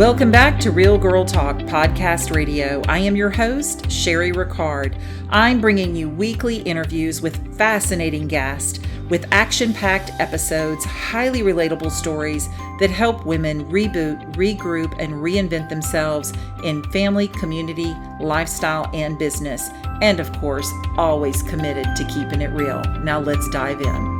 Welcome back to Real Girl Talk Podcast Radio. I am your host, Sherry Ricard. I'm bringing you weekly interviews with fascinating guests, with action-packed episodes, highly relatable stories that help women reboot, regroup, and reinvent themselves in family, community, lifestyle, and business. And of course, always committed to keeping it real. Now let's dive in.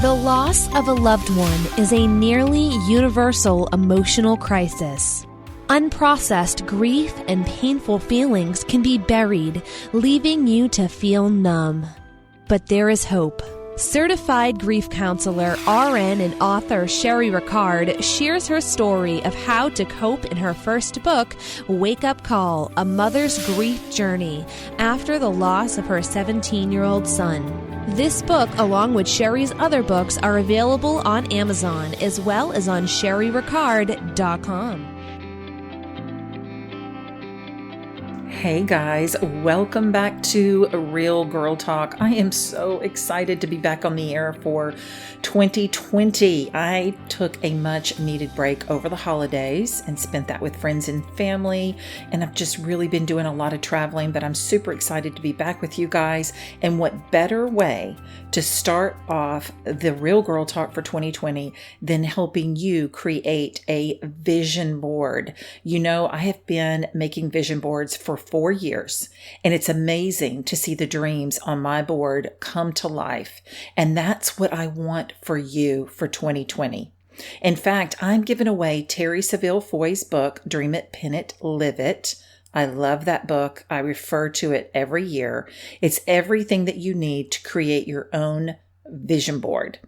The loss of a loved one is a nearly universal emotional crisis. Unprocessed grief and painful feelings can be buried, leaving you to feel numb. But there is hope. Certified grief counselor, RN, and author Sherry Ricard shares her story of how to cope in her first book, Wake Up Call, A Mother's Grief Journey, after the loss of her 17-year-old son. This book, along with Sherry's other books, are available on Amazon as well as on sherryricard.com. Hey guys, welcome back to Real Girl Talk. I am so excited to be back on the air for 2020. I took a much needed break over the holidays and spent that with friends and family. And I've just really been doing a lot of traveling, but I'm super excited to be back with you guys. And what better way to start off the Real Girl Talk for 2020 than helping you create a vision board. You know, I have been making vision boards for 4 years, and it's amazing to see the dreams on my board come to life. And that's what I want for you for 2020. In fact, I'm giving away Terry Savelle Foy's book, Dream It, Pin It, Live It. I love that book. I refer to it every year. It's everything that you need to create your own vision board.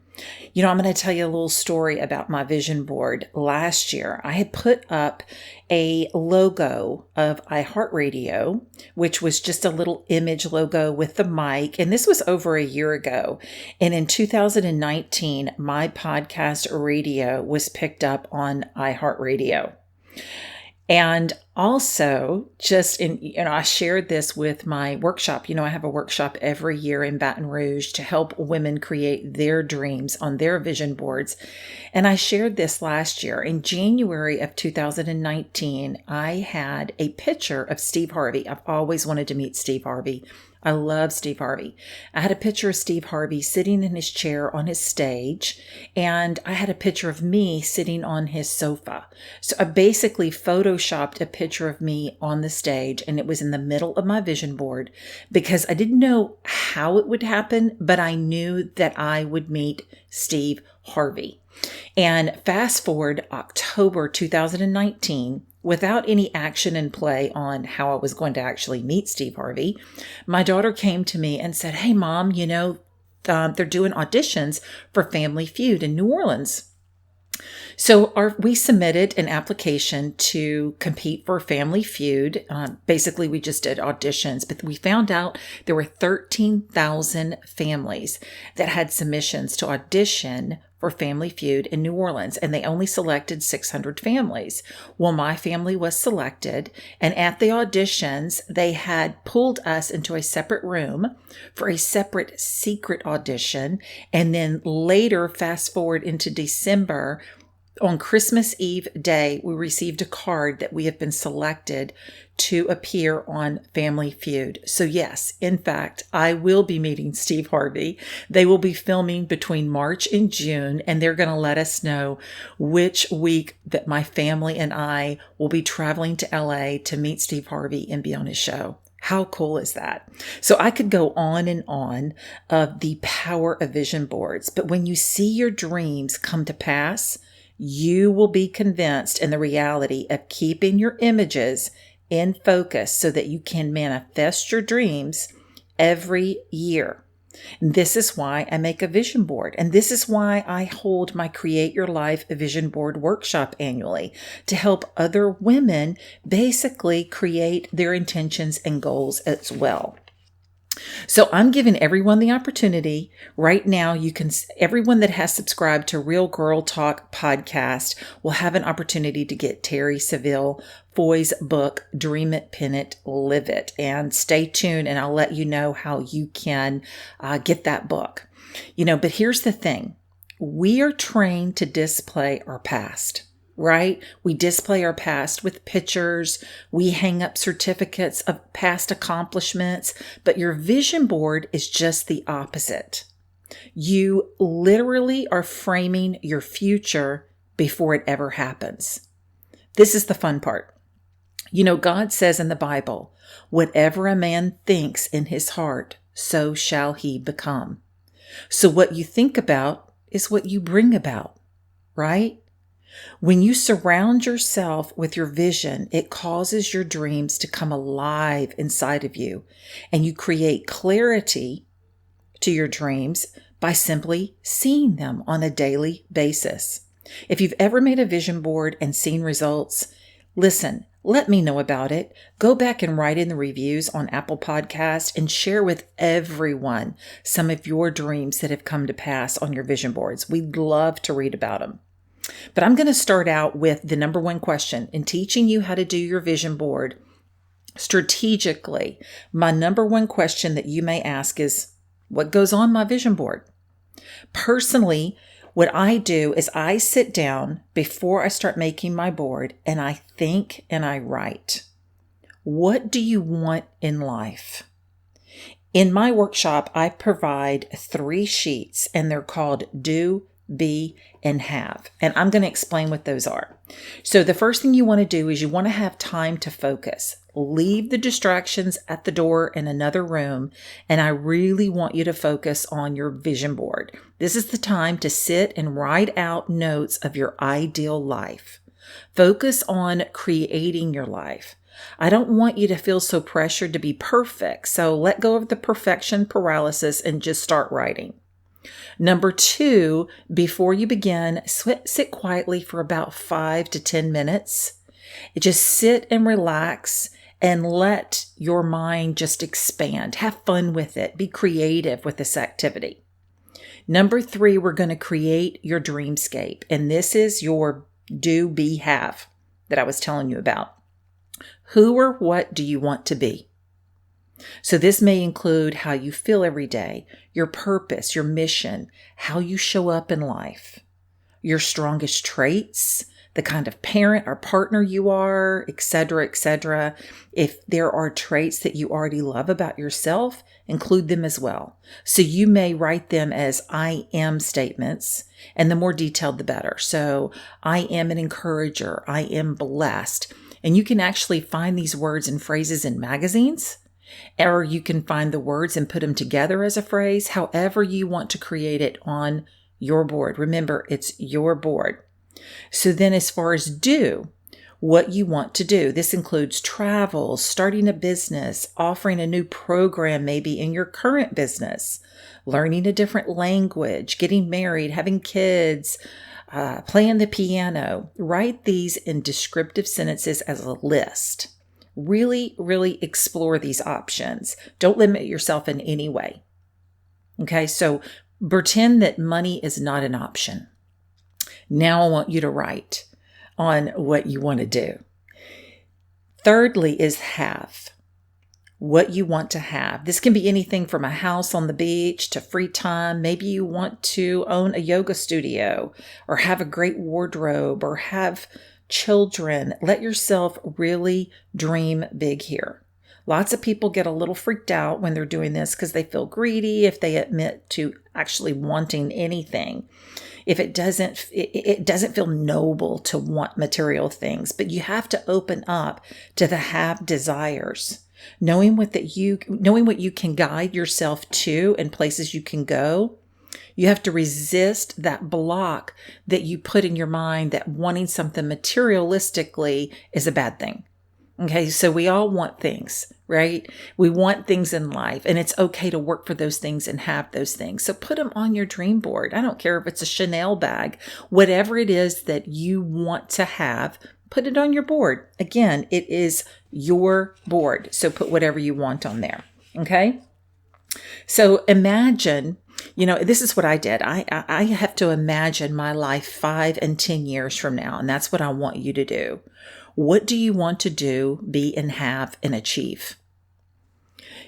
You know, I'm going to tell you a little story about my vision board. Last year, I had put up a logo of iHeartRadio, which was just a little image logo with the mic. And this was over a year ago. And in 2019, my podcast radio was picked up on iHeartRadio. And also, I shared this with my workshop. You know, I have a workshop every year in Baton Rouge to help women create their dreams on their vision boards. And I shared this last year. In January of 2019, I had a picture of Steve Harvey. I've always wanted to meet Steve Harvey. I love Steve Harvey. I had a picture of Steve Harvey sitting in his chair on his stage, and I had a picture of me sitting on his sofa. So I basically photoshopped a picture of me on the stage, and it was in the middle of my vision board because I didn't know how it would happen, but I knew that I would meet Steve Harvey. And fast forward October 2019, without any action in play on how I was going to actually meet Steve Harvey, my daughter came to me and said, "Hey, Mom, you know, they're doing auditions for Family Feud in New Orleans." So we submitted an application to compete for Family Feud. Basically, we just did auditions, but we found out there were 13,000 families that had submissions to audition for Family Feud in New Orleans, and they only selected 600 families. Well, my family was selected, and at the auditions, they had pulled us into a separate room for a separate secret audition, and then later, fast forward into December, on Christmas Eve day, we received a card that we have been selected to appear on Family Feud. So yes, in fact, I will be meeting Steve Harvey. They will be filming between March and June, and they're going to let us know which week that my family and I will be traveling to LA to meet Steve Harvey and be on his show. How cool is that? So I could go on and on of the power of vision boards, but when you see your dreams come to pass, you will be convinced in the reality of keeping your images in focus so that you can manifest your dreams every year. This is why I make a vision board. And this is why I hold my Create Your Life Vision Board workshop annually to help other women basically create their intentions and goals as well. So I'm giving everyone the opportunity right now. Everyone that has subscribed to Real Girl Talk podcast will have an opportunity to get Terry Savelle Foy's book, Dream It, Pin It, Live It. And stay tuned and I'll let you know how you can get that book. You know, but here's the thing. We are trained to display our past. right? We display our past with pictures. We hang up certificates of past accomplishments, but your vision board is just the opposite. You literally are framing your future before it ever happens. This is the fun part. You know, God says in the Bible, whatever a man thinks in his heart, so shall he become. So what you think about is what you bring about, right? When you surround yourself with your vision, it causes your dreams to come alive inside of you, and you create clarity to your dreams by simply seeing them on a daily basis. If you've ever made a vision board and seen results, listen, let me know about it. Go back and write in the reviews on Apple Podcasts and share with everyone some of your dreams that have come to pass on your vision boards. We'd love to read about them. But I'm going to start out with the number one question in teaching you how to do your vision board strategically. My number one question that you may ask is, what goes on my vision board? Personally, what I do is I sit down before I start making my board and I think and I write. What do you want in life? In my workshop, I provide 3 sheets and they're called Do, Be, and Have. And I'm going to explain what those are. So the first thing you want to do is you want to have time to focus. Leave the distractions at the door in another room, and I really want you to focus on your vision board. This is the time to sit and write out notes of your ideal life. Focus on creating your life. I don't want you to feel so pressured to be perfect, so let go of the perfection paralysis and just start writing. Number 2, before you begin, sit quietly for about 5 to 10 minutes. Just sit and relax and let your mind just expand. Have fun with it. Be creative with this activity. Number 3, we're going to create your dreamscape. And this is your do, be, have that I was telling you about. Who or what do you want to be? So this may include how you feel every day, your purpose, your mission, how you show up in life, your strongest traits, the kind of parent or partner you are, etc., etc. If there are traits that you already love about yourself, include them as well. So you may write them as I am statements, and the more detailed, the better. So I am an encourager. I am blessed. And you can actually find these words and phrases in magazines, or you can find the words and put them together as a phrase, however you want to create it on your board. Remember, it's your board. So then as far as do, what you want to do, this includes travel, starting a business, offering a new program maybe in your current business, learning a different language, getting married, having kids, playing the piano. Write these in descriptive sentences as a list. Really, really explore these options. Don't limit yourself in any way. Okay, so pretend that money is not an option. Now I want you to write on what you want to do. Thirdly is have. What you want to have. This can be anything from a house on the beach to free time. Maybe you want to own a yoga studio or have a great wardrobe or have children. Let yourself really dream big here. Lots of people get a little freaked out when they're doing this because they feel greedy if they admit to actually wanting anything. If it doesn't feel noble to want material things, but you have to open up to the have desires. Knowing what you can guide yourself to and places you can go, you have to resist that block that you put in your mind that wanting something materialistically is a bad thing. Okay, so we all want things, right? We want things in life, and it's okay to work for those things and have those things. So put them on your dream board. I don't care if it's a Chanel bag, whatever it is that you want to have, put it on your board. Again, it is your board. So put whatever you want on there. Okay. So imagine, this is what I did. I have to imagine my life 5 and 10 years from now. And that's what I want you to do. What do you want to do, be, and have, and achieve?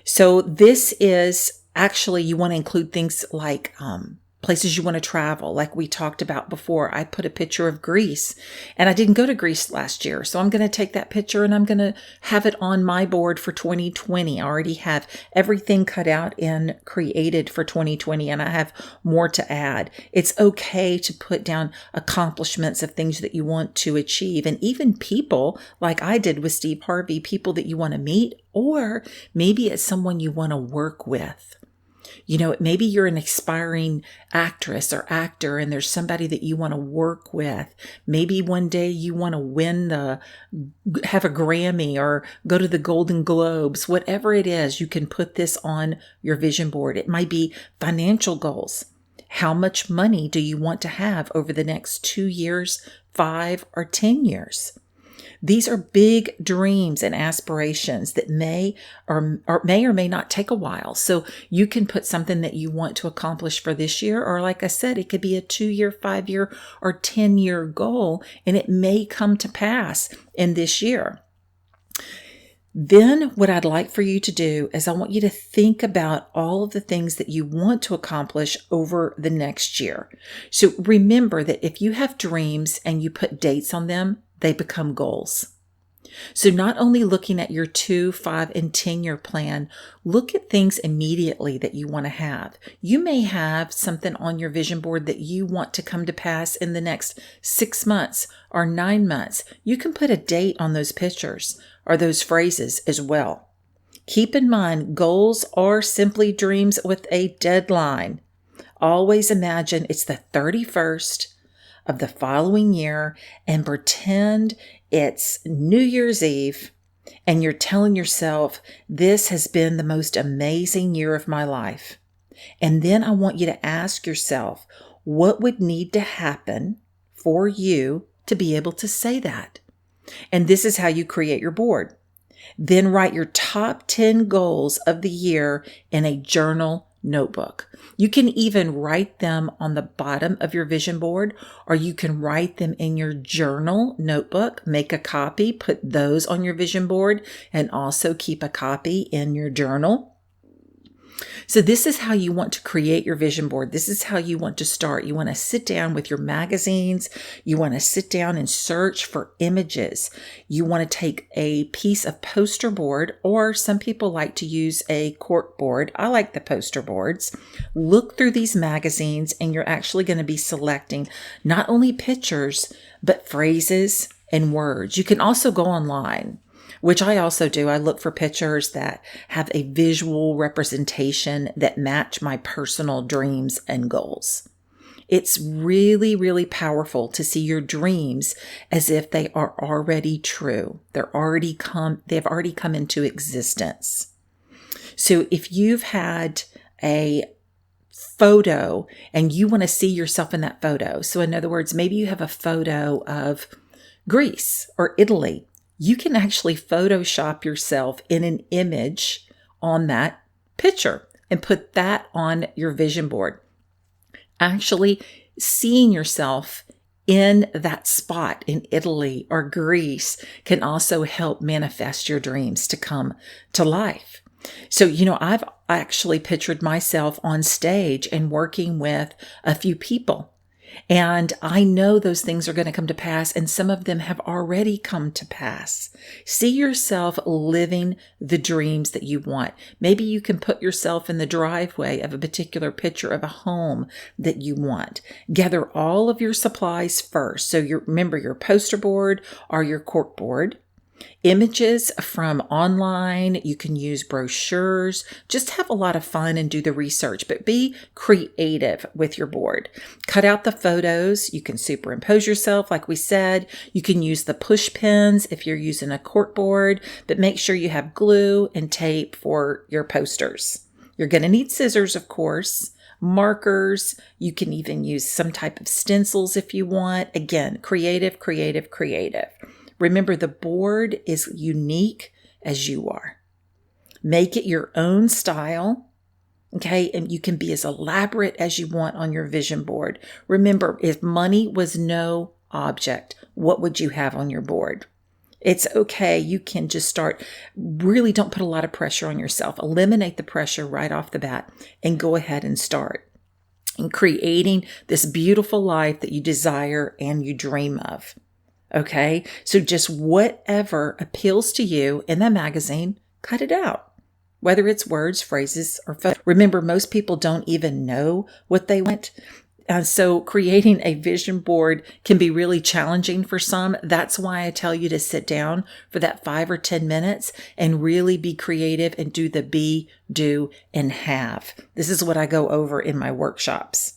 So this is actually, you want to include things like places you want to travel. Like we talked about before, I put a picture of Greece, and I didn't go to Greece last year. So I'm going to take that picture and I'm going to have it on my board for 2020. I already have everything cut out and created for 2020, and I have more to add. It's okay to put down accomplishments of things that you want to achieve, and even people like I did with Steve Harvey, people that you want to meet, or maybe it's someone you want to work with. Maybe you're an aspiring actress or actor and there's somebody that you want to work with. Maybe one day you want to have a Grammy or go to the Golden Globes. Whatever it is, you can put this on your vision board. It might be financial goals. How much money do you want to have over the next 2 years, 5 or 10 years? These are big dreams and aspirations that may or may not take a while. So you can put something that you want to accomplish for this year, or like I said, it could be a 2-year, 5-year, or 10-year goal, and it may come to pass in this year. Then what I'd like for you to do is I want you to think about all of the things that you want to accomplish over the next year. So remember that if you have dreams and you put dates on them, they become goals. So not only looking at your 2, 5, and 10-year plan, look at things immediately that you want to have. You may have something on your vision board that you want to come to pass in the next 6 months or 9 months. You can put a date on those pictures or those phrases as well. Keep in mind, goals are simply dreams with a deadline. Always imagine it's the 31st of the following year and pretend it's New Year's Eve and you're telling yourself, this has been the most amazing year of my life. And then I want you to ask yourself, what would need to happen for you to be able to say that? And this is how you create your board. Then write your top 10 goals of the year in a journal notebook. You can even write them on the bottom of your vision board, or you can write them in your journal notebook. Make a copy, put those on your vision board, and also keep a copy in your journal. So this is how you want to create your vision board. This is how you want to start. You want to sit down with your magazines. You want to sit down and search for images. You want to take a piece of poster board, or some people like to use a cork board. I like the poster boards. Look through these magazines, and you're actually going to be selecting not only pictures, but phrases and words. You can also go online, which I also do. I look for pictures that have a visual representation that match my personal dreams and goals. It's really, really powerful to see your dreams as if they are already true. They've already come into existence. So if you've had a photo and you want to see yourself in that photo, so in other words, maybe you have a photo of Greece or Italy, you can actually Photoshop yourself in an image on that picture and put that on your vision board. Actually seeing yourself in that spot in Italy or Greece can also help manifest your dreams to come to life. So, I've actually pictured myself on stage and working with a few people. And I know those things are going to come to pass, and some of them have already come to pass. See yourself living the dreams that you want. Maybe you can put yourself in the driveway of a particular picture of a home that you want. Gather all of your supplies first. So remember your poster board or your cork board. Images from online, you can use brochures. Just have a lot of fun and do the research, but be creative with your board. Cut out the photos. You can superimpose yourself, like we said. You can use the push pins if you're using a cork board, but make sure you have glue and tape for your posters. You're going to need scissors, of course, markers. You can even use some type of stencils if you want. Again, creative, creative, creative. Remember, the board is unique as you are. Make it your own style, okay? And you can be as elaborate as you want on your vision board. Remember, if money was no object, what would you have on your board? It's okay. You can just start. Really don't put a lot of pressure on yourself. Eliminate the pressure right off the bat and go ahead and start. and creating this beautiful life that you desire and you dream of. Okay? So just whatever appeals to you in the magazine, cut it out. Whether it's words, phrases, or photos. Remember, most people don't even know what they want. So creating a vision board can be really challenging for some. That's why I tell you to sit down for that 5 or 10 minutes and really be creative and do the be, do, and have. This is what I go over in my workshops.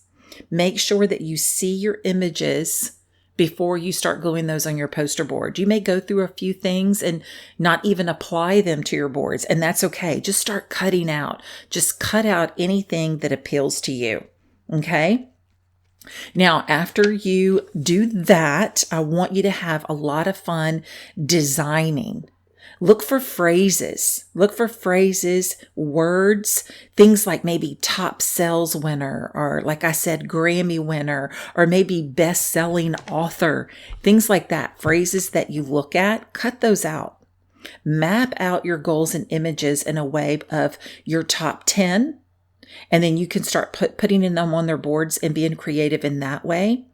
Make sure that you see your images before you start gluing those on your poster board. You may go through a few things and not even apply them to your boards, and that's okay. Just start cutting out. Just cut out anything that appeals to you. Okay? Now, after you do that, I want you to have a lot of fun designing. Look for phrases. Look for phrases, words, things like maybe top sales winner, or like I said, Grammy winner, or maybe best-selling author, things like that. Phrases that you look at, cut those out. Map out your goals and images in a way of your top 10. And then you can start putting them on their boards and being creative in that way.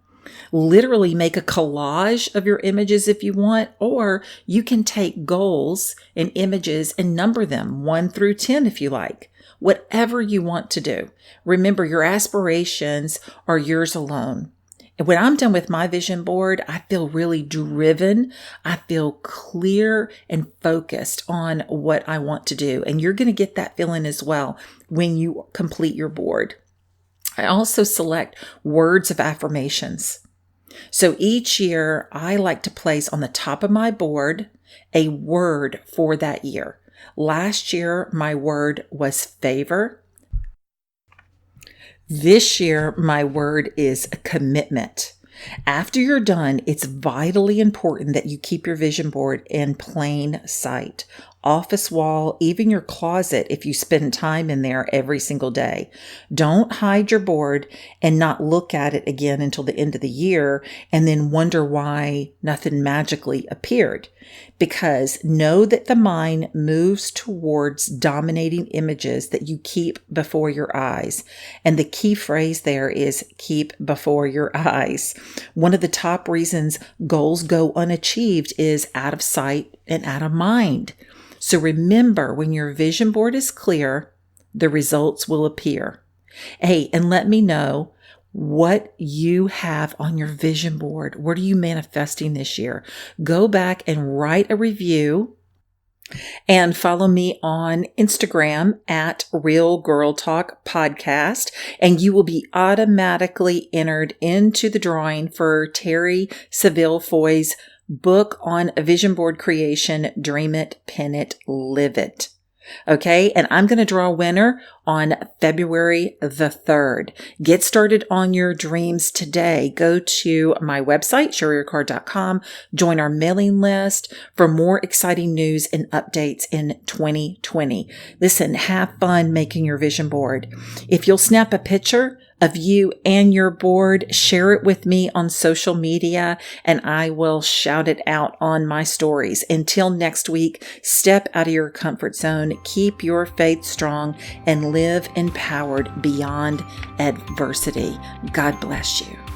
Literally make a collage of your images if you want, or you can take goals and images and number them 1 through 10 if you like. Whatever you want to do. Remember, your aspirations are yours alone. And when I'm done with my vision board, I feel really driven. I feel clear and focused on what I want to do. And you're going to get that feeling as well when you complete your board. I also select words of affirmations. So each year, I like to place on the top of my board a word for that year. Last year, my word was favor. This year, my word is commitment. After you're done, it's vitally important that you keep your vision board in plain sight. Office wall, even your closet if you spend time in there every single day. Don't hide your board and not look at it again until the end of the year and then wonder why nothing magically appeared. Because know that the mind moves towards dominating images that you keep before your eyes. And the key phrase there is keep before your eyes. One of the top reasons goals go unachieved is out of sight and out of mind. So remember, when your vision board is clear, the results will appear. Hey, and let me know what you have on your vision board. What are you manifesting this year? Go back and write a review and follow me on Instagram at Real Girl Talk Podcast, and you will be automatically entered into the drawing for Terry Saville Foy's book on a vision board creation, Dream It, Pin It, Live It. Okay. And I'm going to draw a winner on February the 3rd. Get started on your dreams today. Go to my website, SherryRicard.com, join our mailing list for more exciting news and updates in 2020. Listen, have fun making your vision board. If you'll snap a picture of you and your board, share it with me on social media, and I will shout it out on my stories. Until next week, step out of your comfort zone, keep your faith strong, and live empowered beyond adversity. God bless you.